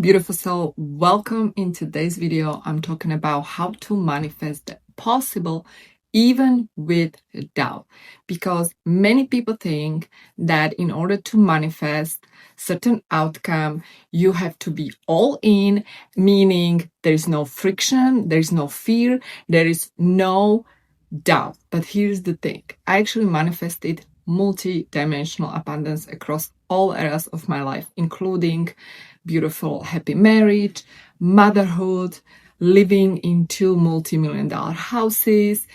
Beautiful soul, welcome. In today's video, I'm talking about how to manifest the possible even with doubt, because many people think that in order to manifest certain outcome, you have to be all in, meaning there's no friction, there's no fear, there is no doubt. But here's the thing, I actually manifested multi-dimensional abundance across all areas of my life, including beautiful, happy marriage, motherhood, living in 2 multi-million-dollar houses,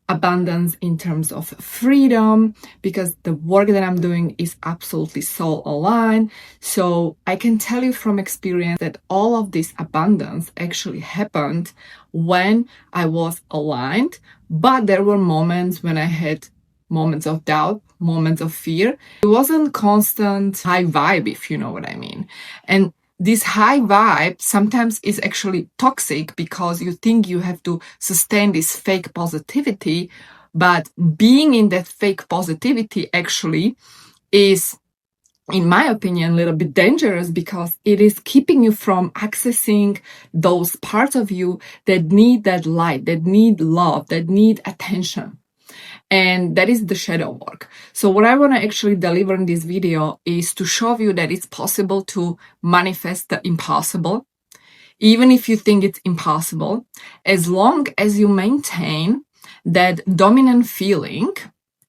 abundance in terms of freedom, because the work that I'm doing is absolutely soul aligned. So I can tell you from experience that all of this abundance actually happened when I was aligned, but there were moments when I had moments of doubt, moments of fear. It wasn't constant high vibe, if you know what I mean. And this high vibe sometimes is actually toxic because you think you have to sustain this fake positivity, but being in that fake positivity actually is, in my opinion, a little bit dangerous because it is keeping you from accessing those parts of you that need that light, that need love, that need attention. And that is the shadow work. So what I want to actually deliver in this video is to show you that it's possible to manifest the impossible, even if you think it's impossible, as long as you maintain that dominant feeling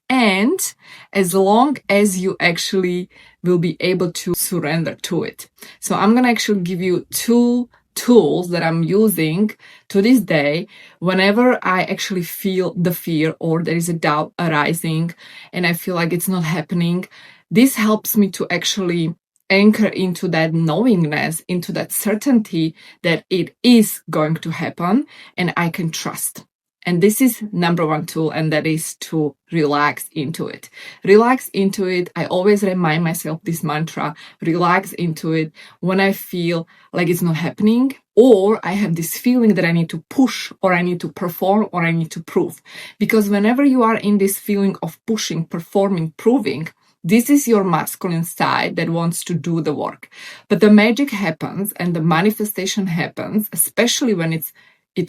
and as long as you actually will be able to surrender to it. So I'm going to actually give you 2 tools that I'm using to this day whenever I actually feel the fear or there is a doubt arising and I feel like it's not happening. This helps me to actually anchor into that knowingness, into that certainty that it is going to happen and I can trust. And this is number 1 tool, and that is to relax into it. Relax into it. I always remind myself this mantra, relax into it, when I feel like it's not happening, or I have this feeling that I need to push, or I need to perform, or I need to prove. Because whenever you are in this feeling of pushing, performing, proving, this is your masculine side that wants to do the work. But the magic happens and the manifestation happens, especially when it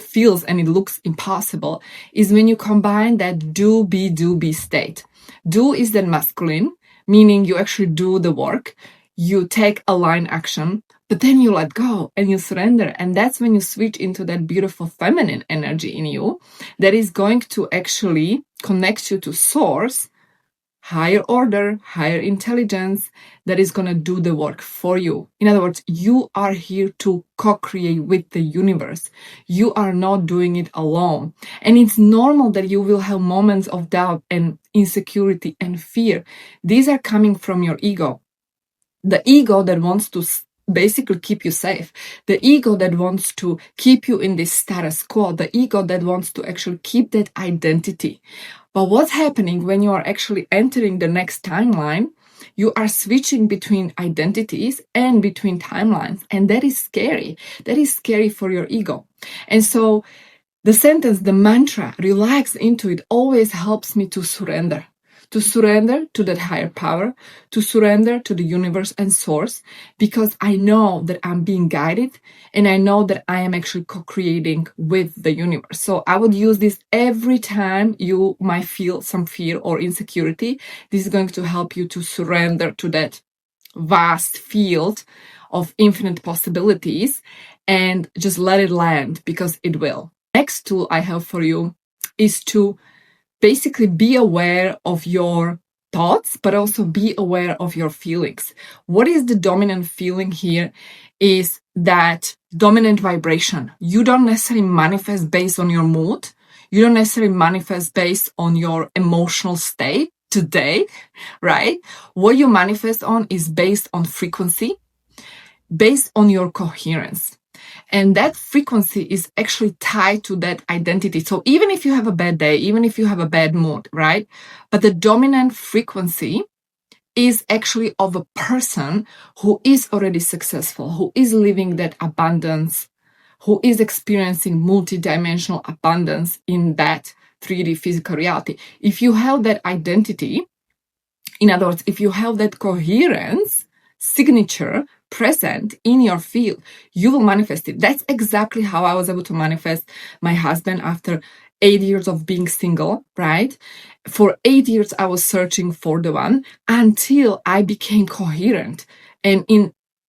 feels and it looks impossible, is when you combine that do be state. Do is then masculine, meaning you actually do the work, you take aligned action, but then you let go and you surrender. And that's when you switch into that beautiful feminine energy in you that is going to actually connect you to source, higher order, higher intelligence that is going to do the work for you. In other words, you are here to co-create with the universe. You are not doing it alone. And it's normal that you will have moments of doubt and insecurity and fear. These are coming from your ego. The ego that wants to basically keep you safe. The ego that wants to keep you in this status quo. The ego that wants to actually keep that identity. But what's happening when you are actually entering the next timeline? You are switching between identities and between timelines. And that is scary. That is scary for your ego. And so the sentence, the mantra, relax into it, always helps me to surrender. To surrender to that higher power, to surrender to the universe and source, because I know that I'm being guided and I know that I am actually co-creating with the universe. So I would use this every time you might feel some fear or insecurity. This is going to help you to surrender to that vast field of infinite possibilities and just let it land, because it will. Next tool I have for you is to basically be aware of your thoughts, but also be aware of your feelings. What is the dominant feeling here is that dominant vibration. You don't necessarily manifest based on your mood. You don't necessarily manifest based on your emotional state today, right? What you manifest on is based on frequency, based on your coherence. And that frequency is actually tied to that identity. So even if you have a bad day, even if you have a bad mood, right? But the dominant frequency is actually of a person who is already successful, who is living that abundance, who is experiencing multidimensional abundance in that 3D physical reality. If you have that identity, in other words, if you have that coherence, signature, present in your field, you will manifest it. That's exactly how I was able to manifest my husband after 8 years of being single, right? For 8 years, I was searching for the one until I became coherent. And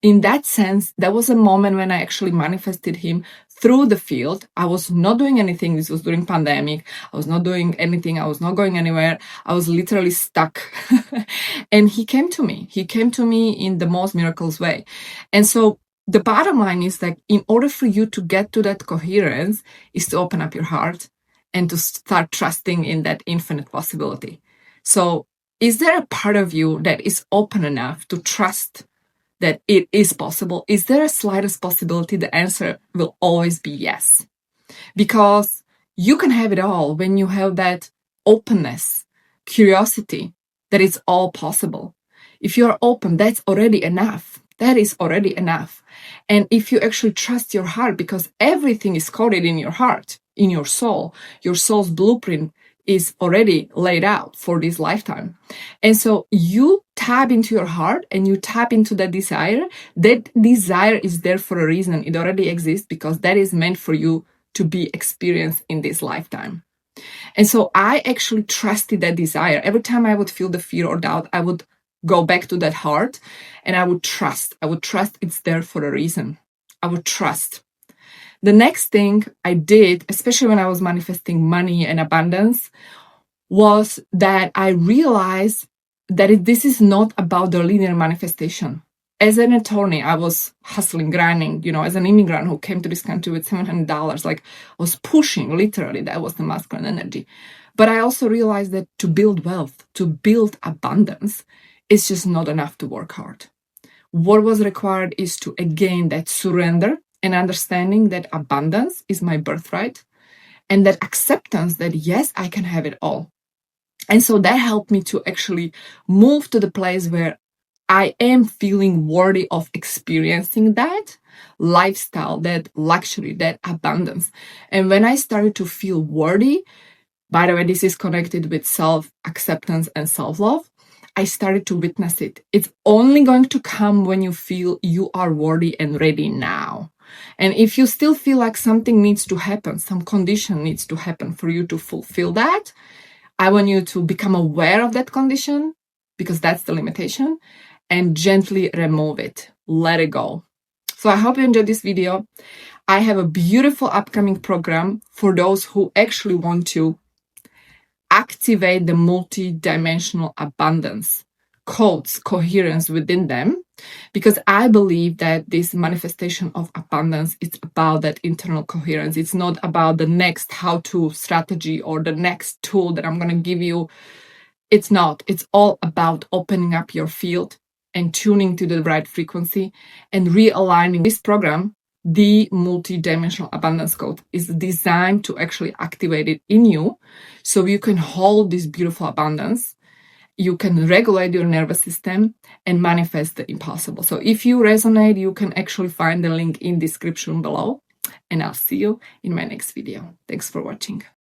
in that sense, that was a moment when I actually manifested him through the field. I was not doing anything. This was during pandemic. I was not doing anything. I was not going anywhere. I was literally stuck. And he came to me. He came to me in the most miraculous way. And so the bottom line is that in order for you to get to that coherence is to open up your heart and to start trusting in that infinite possibility. So is there a part of you that is open enough to trust that it is possible? Is there a slightest possibility? The answer will always be yes. Because you can have it all when you have that openness, curiosity, that it's all possible. If you're open, that's already enough. That is already enough. And if you actually trust your heart, because everything is coded in your heart, in your soul's blueprint is already laid out for this lifetime. And so you tap into your heart and you tap into that desire. That desire is there for a reason. It already exists because that is meant for you to be experienced in this lifetime. And so I actually trusted that desire. Every time I would feel the fear or doubt, I would go back to that heart and I would trust. I would trust it's there for a reason. I would trust. The next thing I did, especially when I was manifesting money and abundance, was that I realized that this is not about the linear manifestation. As an attorney, I was hustling, grinding, as an immigrant who came to this country with $700, I was pushing, literally, that was the masculine energy. But I also realized that to build wealth, to build abundance, it's just not enough to work hard. What was required is to, again, that surrender and understanding that abundance is my birthright and that acceptance that, yes, I can have it all. And so that helped me to actually move to the place where I am feeling worthy of experiencing that lifestyle, that luxury, that abundance. And when I started to feel worthy, by the way, this is connected with self-acceptance and self-love, I started to witness it. It's only going to come when you feel you are worthy and ready now. And if you still feel like something needs to happen, some condition needs to happen for you to fulfill that, I want you to become aware of that condition, because that's the limitation, and gently remove it. Let it go. So I hope you enjoyed this video. I have a beautiful upcoming program for those who actually want to activate the multi-dimensional abundance codes, coherence within them, because I believe that this manifestation of abundance is about that internal coherence. It's not about the next how-to strategy or the next tool that I'm going to give you. It's not. It's all about opening up your field and tuning to the right frequency and realigning. This program, the multi-dimensional abundance code, is designed to actually activate it in you so you can hold this beautiful abundance. You can regulate your nervous system and manifest the impossible. So if you resonate, you can actually find the link in description below, and I'll see you in my next video. Thanks for watching.